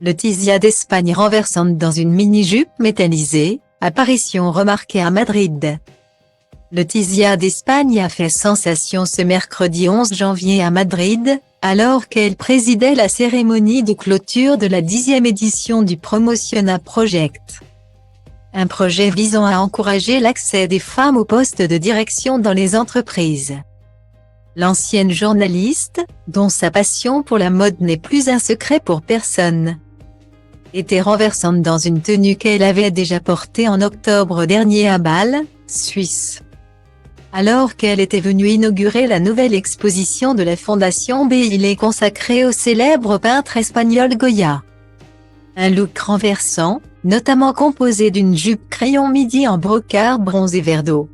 Letizia d'Espagne renversante dans une mini-jupe métallisée, apparition remarquée à Madrid. Letizia d'Espagne a fait sensation ce mercredi 11 janvier à Madrid, alors qu'elle présidait la cérémonie de clôture de la 10e édition du Promotiona Project. Un projet visant à encourager l'accès des femmes aux postes de direction dans les entreprises. L'ancienne journaliste, dont sa passion pour la mode n'est plus un secret pour personne, était renversante dans une tenue qu'elle avait déjà portée en octobre dernier à Bâle, Suisse. Alors qu'elle était venue inaugurer la nouvelle exposition de la Fondation Beile consacrée au célèbre peintre espagnol Goya. Un look renversant, notamment composé d'une jupe crayon midi en brocart bronzé vert d'eau,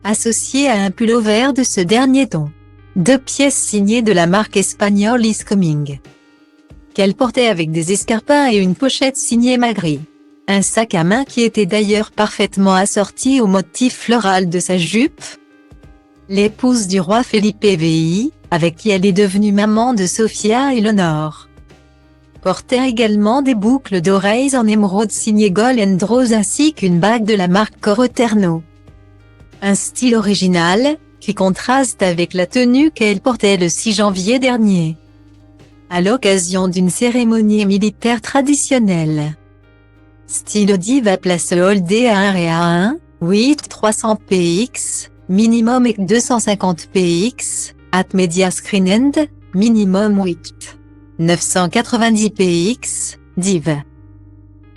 associé à un pullover de ce dernier ton. 2 pièces signées de la marque espagnole Is Coming, qu'elle portait avec des escarpins et une pochette signée Magri. Un sac à main qui était d'ailleurs parfaitement assorti au motif floral de sa jupe. L'épouse du roi Felipe VI, avec qui elle est devenue maman de Sofia et Léonore, portait également des boucles d'oreilles en émeraude signées Gold & Rose ainsi qu'une bague de la marque Coroterno. Un style original, qui contraste avec la tenue qu'elle portait le 6 janvier dernier, à l'occasion d'une cérémonie militaire traditionnelle. Style Diva place Holdé à 1 à 1, 8 300 px, minimum et 250 px, at media screen end, minimum 8 990 px, div.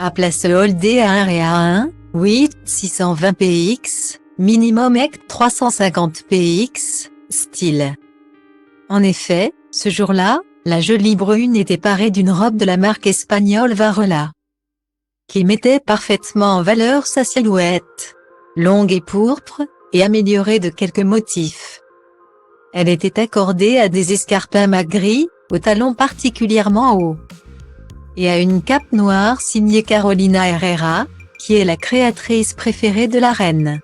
À place Holdé à 1 à 1, 8 620 px, minimum et 350 px, style. En effet, ce jour-là, la jolie brune était parée d'une robe de la marque espagnole Varela, qui mettait parfaitement en valeur sa silhouette, longue et pourpre, et améliorée de quelques motifs. Elle était accordée à des escarpins Magri, aux talons particulièrement hauts, et à une cape noire signée Carolina Herrera, qui est la créatrice préférée de la reine.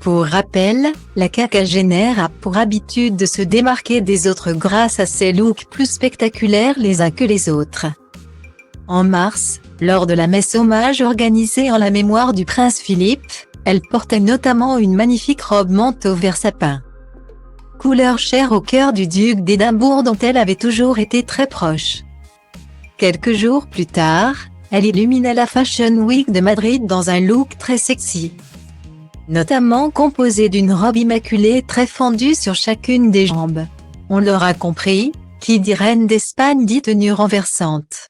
Pour rappel, la quinquagénaire a pour habitude de se démarquer des autres grâce à ses looks plus spectaculaires les uns que les autres. En mars, lors de la messe hommage organisée en la mémoire du prince Philippe, elle portait notamment une magnifique robe manteau vert sapin, couleur chère au cœur du duc d'Édimbourg dont elle avait toujours été très proche. Quelques jours plus tard, elle illuminait la Fashion Week de Madrid dans un look très sexy, notamment composé d'une robe immaculée très fendue sur chacune des jambes. On l'aura compris, qui dit reine d'Espagne dit tenue renversante.